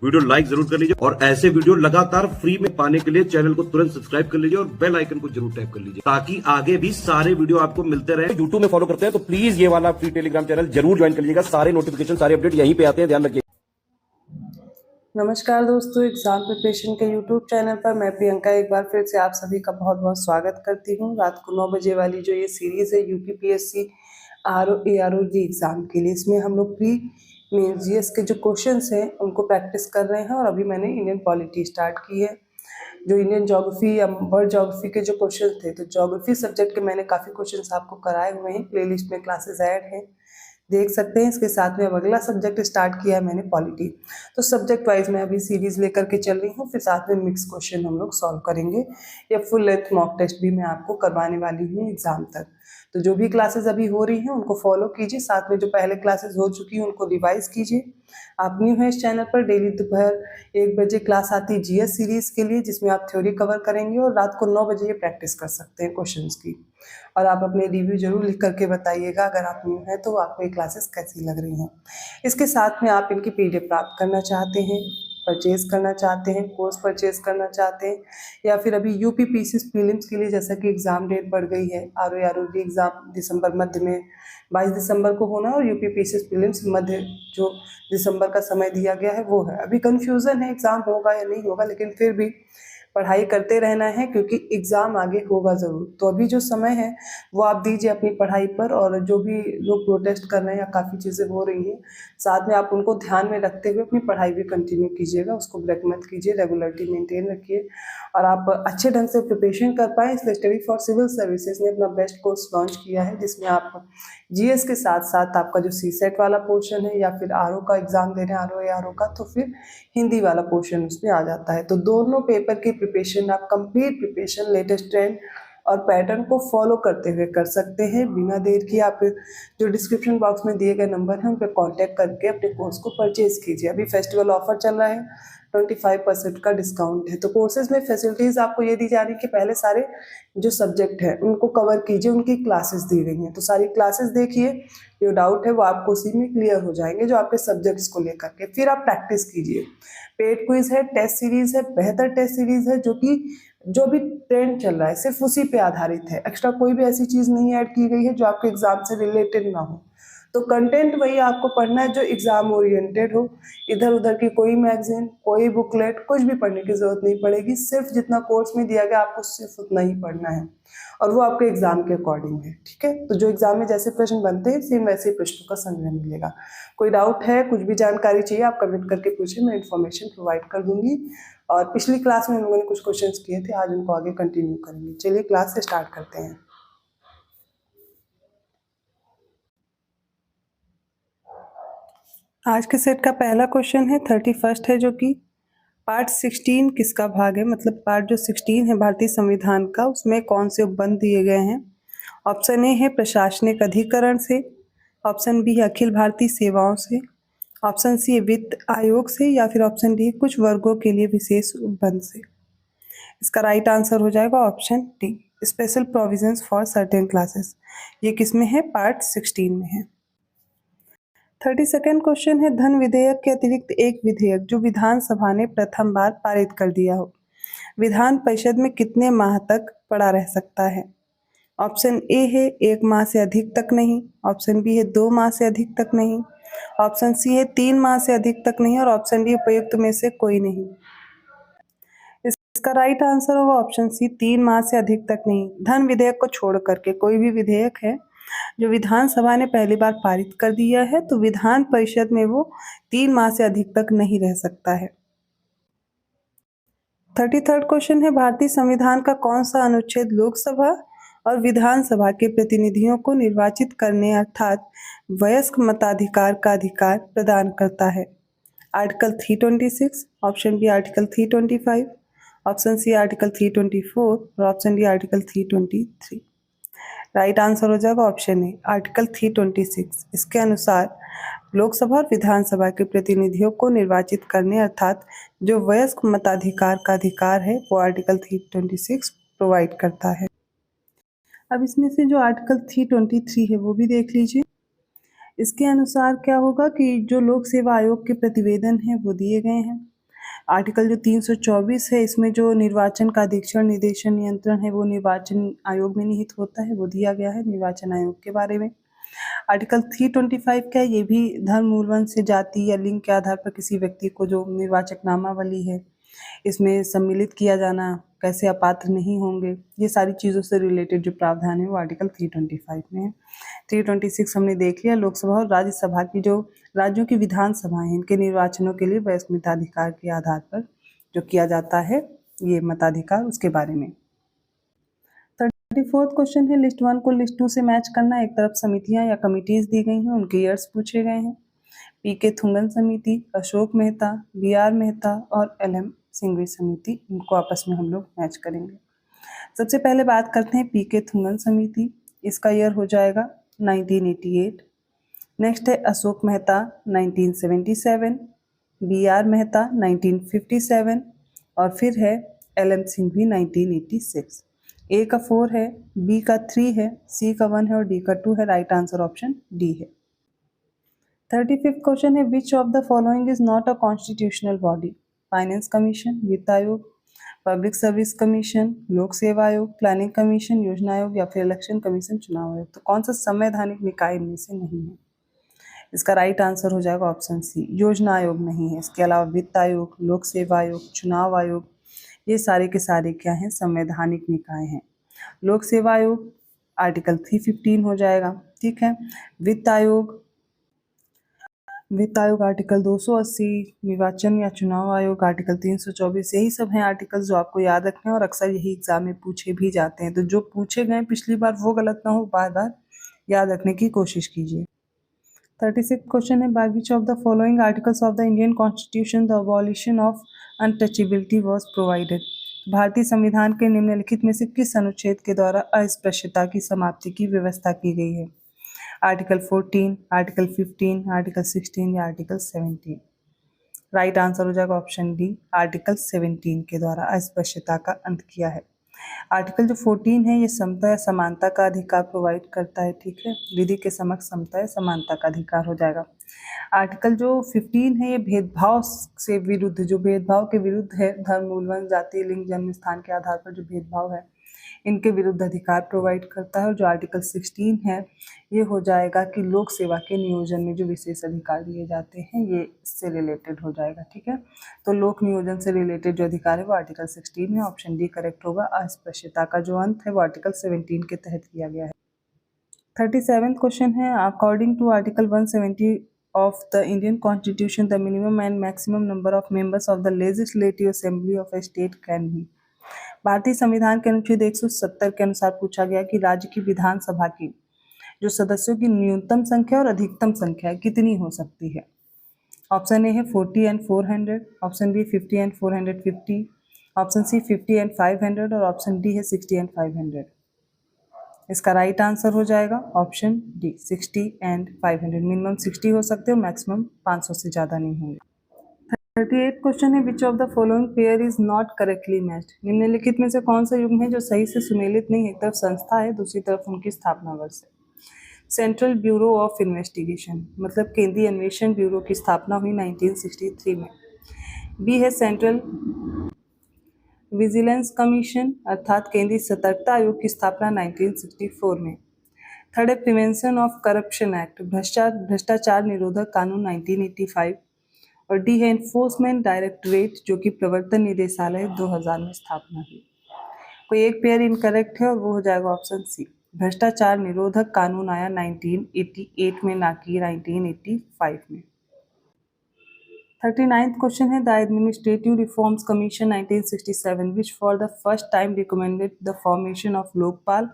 Video like जरूर कर लीजिए और ऐसे वीडियो लगातार फ्री में पाने के लिए चैनल को तुरंत सब्सक्राइब कर लीजिए और बेल आइकन को जरूर टैप कर लीजिए ताकि आगे भी सारे वीडियो आपको मिलते रहे। यूट्यूब में फॉलो करते हैं तो प्लीज ये वाला फ्री टेलीग्राम चैनल जरूर ज्वाइन कर लीजिएगा। सारे नोटिफिकेशन सारे अपडेट यहीं पे आते हैं, ध्यान रखिए। नमस्कार दोस्तों, एग्जाम प्रिपरेशन के यूट्यूब चैनल पर मैं प्रियंका एक बार फिर से आप सभी का बहुत बहुत स्वागत करती हूँ। रात को 9 बजे वाली जो ये सीरीज़ है यूपीपीएससी आरओ एग्ज़ाम के लिए, इसमें हम लोग प्री मेंस जीएस के जो क्वेश्चंस हैं उनको प्रैक्टिस कर रहे हैं। और अभी मैंने इंडियन पॉलिटी स्टार्ट की है। जो इंडियन ज्योग्राफी या वर्ल्ड ज्योग्राफी के जो क्वेश्चन थे, तो ज्योग्राफी सब्जेक्ट के मैंने काफ़ी क्वेश्चन आपको कराए हुए हैं, प्लेलिस्ट में क्लासेस ऐड हैं, देख सकते हैं। इसके साथ में अब अगला सब्जेक्ट स्टार्ट किया है मैंने पॉलिटी। तो सब्जेक्ट वाइज मैं अभी सीरीज लेकर के चल रही हूँ, फिर साथ में मिक्स क्वेश्चन हम लोग सॉल्व करेंगे या फुल लेंथ मॉक टेस्ट भी मैं आपको करवाने वाली हूँ एग्जाम तक। तो जो भी क्लासेस अभी हो रही हैं उनको फॉलो कीजिए, साथ में जो पहले क्लासेस हो चुकी हैं उनको रिवाइज कीजिए। आप न्यू हैं इस चैनल पर, डेली दोपहर 1 बजे क्लास आती है जीएस सीरीज के लिए, जिसमें आप थ्योरी कवर करेंगे और रात को 9 बजे ये प्रैक्टिस कर सकते हैं क्वेश्चंस की। और आप अपने रिव्यू जरूर लिख करके बताइएगा अगर आप न्यू हैं तो आपको ये क्लासेस कैसी लग रही हैं। इसके साथ में आप इनकी पीडीएफ प्राप्त करना चाहते हैं, परचेज करना चाहते हैं, कोर्स परचेज करना चाहते हैं, या फिर अभी यूपीपीसीएस प्रीलिम्स के लिए जैसा कि एग्ज़ाम डेट बढ़ गई है, आरओ एग्ज़ाम दिसंबर मध्य में 22 दिसंबर को होना और यूपीपीसीएस प्रीलिम्स मध्य जो दिसंबर का समय दिया गया है वो है। अभी कन्फ्यूज़न है एग्ज़ाम होगा या नहीं होगा, लेकिन फिर भी पढ़ाई करते रहना है क्योंकि एग्ज़ाम आगे होगा ज़रूर। तो अभी जो समय है वो आप दीजिए अपनी पढ़ाई पर, और जो भी लोग प्रोटेस्ट कर रहे हैं या काफ़ी चीज़ें हो रही हैं साथ में आप उनको ध्यान में रखते हुए अपनी पढ़ाई भी कंटिन्यू कीजिएगा, उसको ब्रेक मत कीजिए, रेगुलरिटी मेंटेन रखिए और आप अच्छे ढंग से प्रिपरेशन कर पाएँ। इसलिए स्टडी फॉर सिविल सर्विसेज ने अपना बेस्ट कोर्स लॉन्च किया है, जिसमें आप जीएस के साथ साथ आपका जो सीसेट वाला पोर्शन है या फिर आरओ का एग्ज़ाम दे रहे हैं आरओ का, तो फिर हिंदी वाला पोर्शन उसमें आ जाता है। तो दोनों पेपर की प्रिपरेशन आप कंप्लीट प्रिपरेशन लेटेस्ट ट्रेंड और पैटर्न को फॉलो करते हुए कर सकते हैं बिना देर किए। आप जो डिस्क्रिप्शन बॉक्स में दिए गए नंबर हैं उन पर कॉन्टैक्ट करके अपने कोर्स को परचेज कीजिए। अभी फेस्टिवल ऑफर चल रहा है, 25% का डिस्काउंट है। तो कोर्सेज में फैसिलिटीज़ आपको ये दी जा रही है कि पहले सारे जो सब्जेक्ट हैं उनको कवर कीजिए, उनकी क्लासेस दी गई हैं, तो सारी क्लासेस देखिए, जो डाउट है वो आपको उसी में क्लियर हो जाएंगे जो आपके सब्जेक्ट्स को लेकर के। फिर आप प्रैक्टिस कीजिए। पेड क्विज है, टेस्ट सीरीज है, बेहतर टेस्ट सीरीज है, जो भी ट्रेंड चल रहा है सिर्फ उसी पे आधारित है। एक्स्ट्रा कोई भी ऐसी चीज़ नहीं ऐड की गई है जो आपके एग्जाम से रिलेटेड ना हो। तो कंटेंट वही आपको पढ़ना है जो एग्जाम ओरिएंटेड हो। इधर उधर की कोई मैगजीन, कोई बुकलेट, कुछ भी पढ़ने की जरूरत नहीं पड़ेगी। सिर्फ जितना कोर्स में दिया गया आपको सिर्फ उतना ही पढ़ना है और वो आपके एग्जाम के अकॉर्डिंग है, ठीक है। तो जो एग्जाम में जैसे प्रश्न बनते हैं सेम वैसे ही प्रश्नों का संग्रह मिलेगा। कोई डाउट है, कुछ भी जानकारी चाहिए, आप कमेंट करके पूछिए, मैं इन्फॉर्मेशन प्रोवाइड कर दूंगी। और पिछली क्लास में हम लोगों ने कुछ क्वेश्चंस किए थे, आज उनको आगे कंटिन्यू करेंगे। चलिए क्लास से स्टार्ट करते हैं। आज के सेट का पहला क्वेश्चन है 31 है, जो कि पार्ट 16 किसका भाग है, मतलब पार्ट जो 16 है भारतीय संविधान का, उसमें कौन से उपबंध दिए गए हैं। ऑप्शन ए है प्रशासनिक अधिकरण से, ऑप्शन बी है अखिल भारतीय सेवाओं से, ऑप्शन सी है वित्त आयोग से, या फिर ऑप्शन डी कुछ वर्गों के लिए विशेष उपबंध से। इसका राइट आंसर हो जाएगा option D, special provisions for certain classes. ये किस में है, पार्ट 16 में है। 32nd क्वेश्चन है धन विधेयक के अतिरिक्त एक विधेयक जो विधानसभा ने प्रथम बार पारित कर दिया हो, विधान परिषद में कितने माह तक पड़ा रह सकता है। ऑप्शन ए है 1 माह से अधिक तक नहीं, ऑप्शन बी है 2 माह से अधिक तक नहीं, ऑप्शन सी है 3 माह से अधिक तक नहीं, और ऑप्शन डी उपयुक्त में से कोई नहीं। इसका राइट आंसर होगा ऑप्शन सी, 3 माह से अधिक तक नहीं। धन विधेयक को छोड़ करके कोई भी विधेयक है जो विधानसभा ने पहली बार पारित कर दिया है तो विधान परिषद में वो 3 माह से अधिक तक नहीं रह सकता है। 33rd क्वेश्चन है भारतीय संविधान का कौन सा अनुच्छेद लोकसभा और विधानसभा के प्रतिनिधियों को निर्वाचित करने अर्थात वयस्क मताधिकार का अधिकार प्रदान करता है। Article 326, option B article 325, option C article 324 और option D article 323। Right answer हो जाएगा ऑप्शन ए आर्टिकल 326। इसके अनुसार लोकसभा और विधानसभा के प्रतिनिधियों को निर्वाचित करने अर्थात जो वयस्क मताधिकार का अधिकार है वो आर्टिकल 326 प्रोवाइड करता है। अब इसमें से जो आर्टिकल 323 है वो भी देख लीजिए। इसके अनुसार क्या होगा कि जो लोक सेवा आयोग के प्रतिवेदन हैं वो दिए गए हैं, आर्टिकल जो 324 है, इसमें जो निर्वाचन का अधीक्षण, निदेशन, नियंत्रण है वो निर्वाचन आयोग में निहित होता है, वो दिया गया है निर्वाचन आयोग के बारे में। आर्टिकल 325 का है, ये भी धर्म, मूलवंश से, जाति या लिंग के आधार पर किसी व्यक्ति को जो निर्वाचक नामावली है इसमें सम्मिलित किया जाना, कैसे अपात्र नहीं होंगे, ये सारी चीज़ों से रिलेटेड जो प्रावधान है वो आर्टिकल 325 में है। 326 हमने देख लिया, लोकसभा और राज्यसभा की जो राज्यों की विधानसभाएं हैं इनके निर्वाचनों के लिए वयस्क मताधिकार के आधार पर जो किया जाता है ये मताधिकार, उसके बारे में। 34th क्वेश्चन है, लिस्ट 1 को लिस्ट 2 से मैच करना। एक तरफ समितियां या कमिटीज दी गई हैं, उनके ईयर्स पूछे गए हैं। पीके थुंगन समिति, अशोक मेहता, बीआर मेहता और एलएम सिंघवी समिति, इनको आपस में हम लोग मैच करेंगे। सबसे पहले बात करते हैं पीके थुंगन समिति, इसका ईयर हो जाएगा 1988। नेक्स्ट है अशोक मेहता 1977, बीआर मेहता 1957 और फिर है एलएम सिंघवी 1986। ए का 4 है, बी का 3 है, सी का 1 है और डी का 2 है। राइट आंसर ऑप्शन डी है। 35th क्वेश्चन है, which of the following is not a constitutional body? Finance commission, वित्त आयोग, पब्लिक सर्विस कमीशन, लोक सेवा आयोग, प्लानिंग कमीशन, योजना आयोग या फिर इलेक्शन कमीशन, चुनाव आयोग। तो कौन सा संवैधानिक निकाय इनमें से नहीं है? इसका राइट आंसर हो जाएगा ऑप्शन सी, योजना आयोग नहीं है। इसके अलावा वित्त आयोग, लोक सेवा आयोग, चुनाव आयोग, ये सारे के सारे क्या हैं? संवैधानिक निकाय हैं। लोक सेवा आयोग आर्टिकल 315 हो जाएगा, ठीक है। वित्त आयोग आर्टिकल 280, निर्वाचन या चुनाव आयोग आर्टिकल 324, यही सब हैं आर्टिकल्स जो आपको याद रखने हैं और अक्सर यही एग्जाम में पूछे भी जाते हैं। तो जो पूछे गए पिछली बार वो गलत ना हो, बार बार याद रखने की कोशिश कीजिए। 36 क्वेश्चन है, by which of the following articles of the Indian constitution the abolition of untouchability was provided? भारतीय संविधान के निम्नलिखित में से किस अनुच्छेद के द्वारा अस्पृश्यता की समाप्ति की व्यवस्था की गई है? आर्टिकल 14, आर्टिकल 15, आर्टिकल 16 या आर्टिकल 17? राइट आंसर हो जाएगा ऑप्शन डी, आर्टिकल 17 के द्वारा अस्पृश्यता का अंत किया है। आर्टिकल जो 14 है ये समता या समानता का अधिकार प्रोवाइड करता है, ठीक है। विधि के समक्ष समता या समानता का अधिकार हो जाएगा। आर्टिकल जो 15 है ये भेदभाव से विरुद्ध, जो भेदभाव के विरुद्ध है, धर्म, मूलवंश, जाति, लिंग, जन्म स्थान के आधार पर जो भेदभाव है इनके विरुद्ध अधिकार प्रोवाइड करता है। और जो आर्टिकल 16 है ये हो जाएगा कि लोक सेवा के नियोजन में जो विशेष अधिकार दिए जाते हैं ये इससे रिलेटेड हो जाएगा, ठीक है। तो लोक नियोजन से रिलेटेड जो अधिकार है वो आर्टिकल 16 है, ऑप्शन डी करेक्ट होगा। अस्पृश्यता का जो अंत है वो आर्टिकल 17 के तहत किया गया है। 37th क्वेश्चन है, according to article 170 of the Indian Constitution, the minimum and maximum number of members of the Legislative Assembly of a state can be? भारतीय संविधान के अनुच्छेद 170 के अनुसार पूछा गया कि राज्य की विधानसभा की जो सदस्यों की न्यूनतम संख्या और अधिकतम संख्या कितनी हो सकती है? ऑप्शन ए है 40 and 400, option B 50 and 450, option C 50 and 500 और ऑप्शन डी है 60 and 500। इसका राइट आंसर हो जाएगा ऑप्शन डी, 60 and 500। मिनिमम 60 हो सकते हो, मैक्सिमम 500 से ज़्यादा नहीं होंगे। 38 क्वेश्चन है, which of the following pair is not correctly matched? निम्नलिखित में से कौन सा युग्म है जो सही से सुमेलित नहीं? एक तरफ संस्था है, दूसरी तरफ उनकी स्थापना वर्ष है। सेंट्रल ब्यूरो ऑफ इन्वेस्टिगेशन मतलब केंद्रीय अन्वेषण ब्यूरो की स्थापना हुई 1963 में। बी है सेंट्रल विजिलेंस कमीशन अर्थात केंद्रीय सतर्कता आयोग की स्थापना 1964 में। थर्ड है प्रिवेंशन ऑफ करप्शन एक्ट भ्रष्टाचार निरोधक कानून 1985 और डी है एनफोर्समेंट डायरेक्टरेट जो कि प्रवर्तन निदेशालय 2000 में स्थापना हुई। कोई एक पेयर इनकरेक्ट है और वो हो जाएगा ऑप्शन सी, भ्रष्टाचार निरोधक कानून आया 1988 में, ना कि 1985 में। 39th क्वेश्चन है, the administrative reforms commission 1967 which for the first time recommended the formation of Lokpal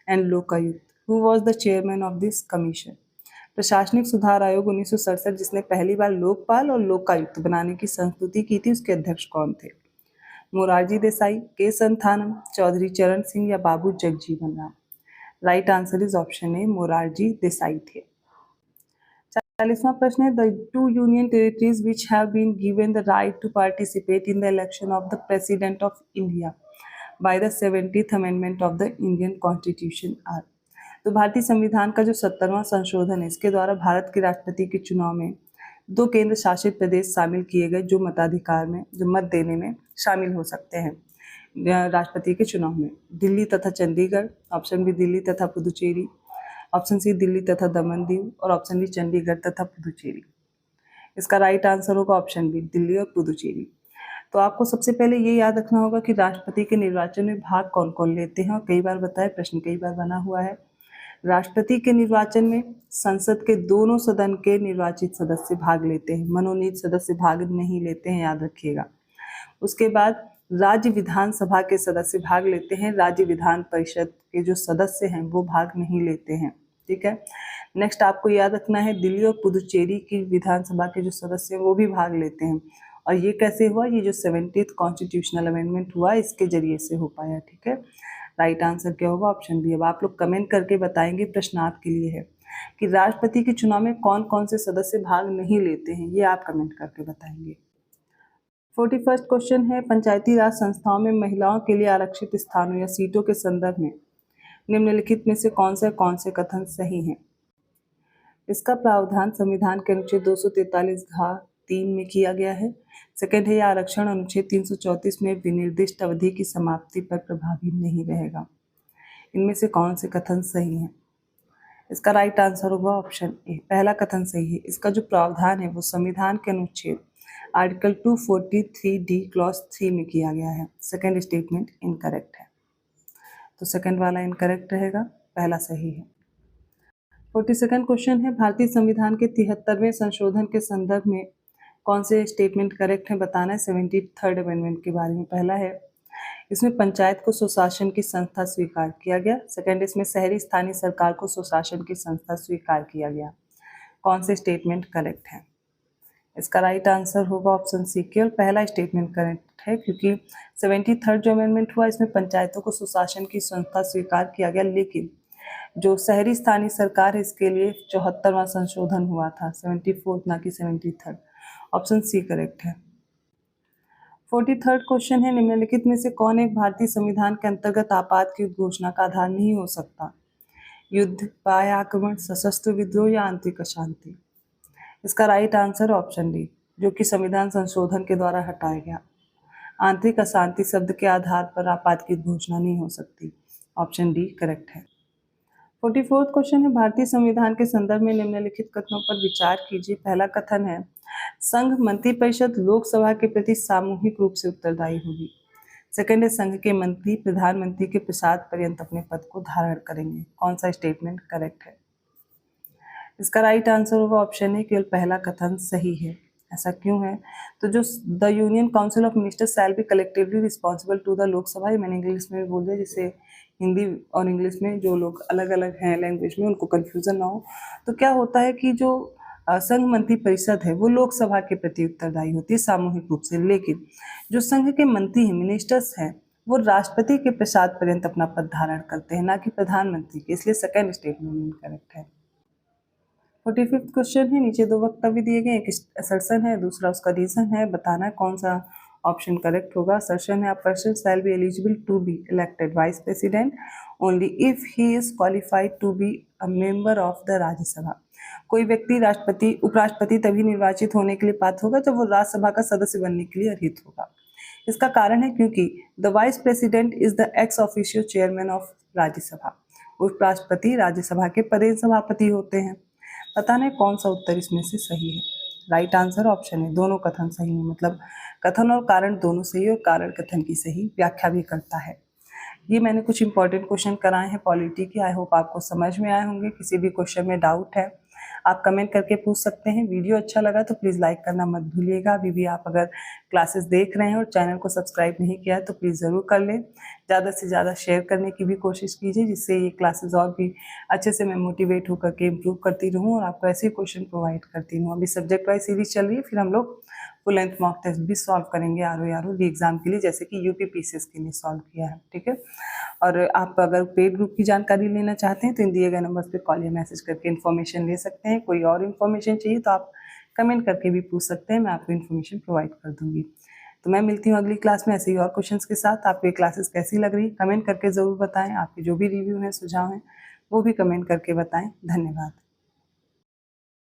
and Lokayukta, who was the chairman of this commission? प्रशासनिक सुधार आयोग 1967 जिसने पहली बार लोकपाल और लोकायुक्त बनाने की संस्तुति की थी, उसके अध्यक्ष कौन थे? मोरारजी देसाई, के संथानम, चौधरी चरण सिंह या Babu Jagjivan Ram? Right answer is option A, Morarji Desai थे। 40वां प्रश्न है, the two union territories which have been given the right to participate in the election of the president of India by the 70th amendment of the Indian constitution are? तो भारतीय संविधान का जो 70वां संशोधन है इसके द्वारा भारत के राष्ट्रपति के चुनाव में 2 केंद्र शासित प्रदेश शामिल किए गए जो मताधिकार में, जो मत देने में शामिल हो सकते हैं राष्ट्रपति के चुनाव में। दिल्ली तथा चंडीगढ़, ऑप्शन बी दिल्ली तथा पुदुचेरी, ऑप्शन सी दिल्ली तथा दमन दीव और ऑप्शन डी चंडीगढ़ तथा पुदुचेरी। इसका राइट आंसर होगा ऑप्शन बी दिल्ली और पुदुचेरी। तो आपको सबसे पहले ये याद रखना होगा कि राष्ट्रपति के निर्वाचन में भाग कौन कौन लेते हैं, और कई बार बताया, प्रश्न कई बार बना हुआ है। राष्ट्रपति के निर्वाचन में संसद के दोनों सदन के निर्वाचित सदस्य भाग लेते हैं, मनोनीत सदस्य भाग नहीं लेते हैं, याद रखिएगा। उसके बाद राज्य विधानसभा के सदस्य भाग लेते हैं, राज्य विधान परिषद के जो सदस्य हैं वो भाग नहीं लेते हैं, ठीक है। नेक्स्ट आपको याद रखना है दिल्ली और पुदुचेरी की विधानसभा के जो सदस्य हैं वो भी भाग लेते हैं, और ये कैसे हुआ, ये जो 70th कॉन्स्टिट्यूशनल अमेंडमेंट हुआ इसके जरिए से हो पाया, ठीक है। राइट आंसर क्या होगा, ऑप्शन बी। अब आप लोग कमेंट करके बताएंगे, प्रश्न आपके लिए है कि राष्ट्रपति के चुनाव में कौन कौन से सदस्य भाग नहीं लेते हैं, ये आप कमेंट करके बताएंगे। 41st क्वेश्चन है, पंचायती राज संस्थाओं में महिलाओं के लिए आरक्षित स्थानों या सीटों के संदर्भ में निम्नलिखित में से कौन से कथन सही हैं। इसका प्रावधान संविधान के अनुच्छेद 243(3) में किया गया है। सेकंड है, यह आरक्षण अनुच्छेद 334 में विनिर्दिष्ट अवधि की समाप्ति पर प्रभावी नहीं रहेगा। इनमें से कौन से कथन सही हैं। इसका राइट आंसर होगा ऑप्शन ए, पहला कथन सही है। इसका जो प्रावधान है वो संविधान के अनुच्छेद आर्टिकल 243D क्लॉज 3 में किया गया है। सेकंड स्टेटमेंट इनकरेक्ट है, तो सेकंड वाला इनकरेक्ट रहेगा, पहला सही है। 42nd क्वेश्चन है, भारतीय संविधान के 73वें संशोधन के संदर्भ में कौन से स्टेटमेंट करेक्ट है, बताना है। 73rd अमेंडमेंट के बारे में पहला है, इसमें पंचायत को स्वशासन की संस्था स्वीकार किया गया। सेकंड, इसमें शहरी स्थानीय सरकार को स्वशासन की संस्था स्वीकार किया गया। कौन से स्टेटमेंट करेक्ट है। इसका राइट आंसर होगा ऑप्शन सी, केवल पहला स्टेटमेंट करेक्ट है, क्योंकि 73rd जो अमेंडमेंट हुआ इसमें पंचायतों को स्वशासन की संस्था स्वीकार किया गया, लेकिन जो शहरी स्थानीय सरकार है इसके लिए 74वां संशोधन हुआ था, 74th ना कि 73rd। ऑप्शन सी करेक्ट है। 43rd क्वेश्चन है, निम्नलिखित में से कौन एक भारतीय संविधान के अंतर्गत आपात की घोषणा का आधार नहीं हो सकता। युद्ध, बाह्य आक्रमण, सशस्त्र विद्रोह या आंतरिक अशांति। इसका राइट आंसर ऑप्शन डी, जो कि संविधान संशोधन के द्वारा हटाया गया। आंतरिक अशांति शब्द के आधार पर आपात की घोषणा नहीं हो सकती। ऑप्शन डी करेक्ट है। 44th क्वेश्चन है, भारतीय संविधान के संदर्भ में निम्नलिखित कथनों पर विचार कीजिए। पहला कथन है, संघ मंत्रिपरिषद लोकसभा के प्रति सामूहिक रूप से उत्तरदायी होगी। सेकंड है, संघ के मंत्री प्रधानमंत्री के प्रसाद पर्यंत अपने पद को धारण करेंगे। कौन सा स्टेटमेंट करेक्ट है। इसका राइट आंसर होगा ऑप्शन ए, केवल पहला कथन सही है। ऐसा क्यों है, तो जो the union council of ministers shall be collectively responsible to the Lok Sabha, ये मैंने इंग्लिश में बोल दिया, जिससे हिंदी और इंग्लिश में जो लोग अलग अलग हैं लैंग्वेज में उनको कन्फ्यूजन ना हो। तो क्या होता है कि जो संघ मंत्री परिषद है वो लोकसभा के प्रति उत्तरदायी होती है सामूहिक रूप से, लेकिन जो संघ के मंत्री हैं, मिनिस्टर्स हैं, वो राष्ट्रपति के प्रसाद पर्यंत अपना पद धारण करते हैं, ना कि प्रधानमंत्री के, इसलिए सेकंड स्टेटमेंट करेक्ट है। 45th क्वेश्चन है, नीचे दो वक्तव्य दिए गए, एक असर्शन है, दूसरा उसका रीजन है, बताना है कौन सा ऑप्शन करेक्ट होगा। असर्शन है, a person shall be eligible to be elected vice president only if he is qualified to be a member of the Rajya Sabha. कोई व्यक्ति राष्ट्रपति उपराष्ट्रपति तभी निर्वाचित होने के लिए पात्र होगा जब वो राज्यसभा का सदस्य बनने के लिए अर्हित होगा। इसका कारण है क्योंकि the vice president is the ex officio chairman of Rajya Sabha. उपराष्ट्रपति राज्यसभा के पदेन सभापति होते हैं। बताना है कौन सा उत्तर इसमें से सही है। राइट आंसर ऑप्शन है, दोनों कथन सही है, मतलब कथन और कारण दोनों सही है, और कारण कथन की सही व्याख्या भी करता है। ये मैंने कुछ इंपॉर्टेंट क्वेश्चन कराए हैं पॉलिटी के, आई होप आपको समझ में आए होंगे। किसी भी क्वेश्चन में डाउट है आप कमेंट करके पूछ सकते हैं। वीडियो अच्छा लगा तो प्लीज़ लाइक करना मत भूलिएगा। अभी भी आप अगर क्लासेस देख रहे हैं और चैनल को सब्सक्राइब नहीं किया है तो प्लीज़ ज़रूर कर लें। ज़्यादा से ज़्यादा शेयर करने की भी कोशिश कीजिए, जिससे ये क्लासेस और भी अच्छे से मैं मोटिवेट होकर के इम्प्रूव करती रहूँ और आपको ऐसे क्वेश्चन प्रोवाइड करती रहूँ। अभी सब्जेक्ट वाइज सीरीज चल रही है, फिर हम लोग फुल लेंथ मॉक टेस्ट भी सॉल्व करेंगे आर एग्जाम के लिए, जैसे कि यूपी पीसीएस के लिए सॉल्व किया है, ठीक है। और आप अगर पेड ग्रुप की जानकारी लेना चाहते हैं तो इन दिए गए नंबर्स पे कॉल या मैसेज करके इन्फॉर्मेशन ले सकते हैं। कोई और इन्फॉर्मेशन चाहिए तो आप कमेंट करके भी पूछ सकते हैं, मैं आपको इन्फॉर्मेशन प्रोवाइड कर दूंगी। तो मैं मिलती हूँ अगली क्लास में ऐसे ही और क्वेश्चंस के साथ। आपको ये क्लासेस कैसी लग रही कमेंट करके ज़रूर बताएं। आपके जो भी रिव्यू हैं, सुझाव हैं, वो भी कमेंट करके बताएं। धन्यवाद।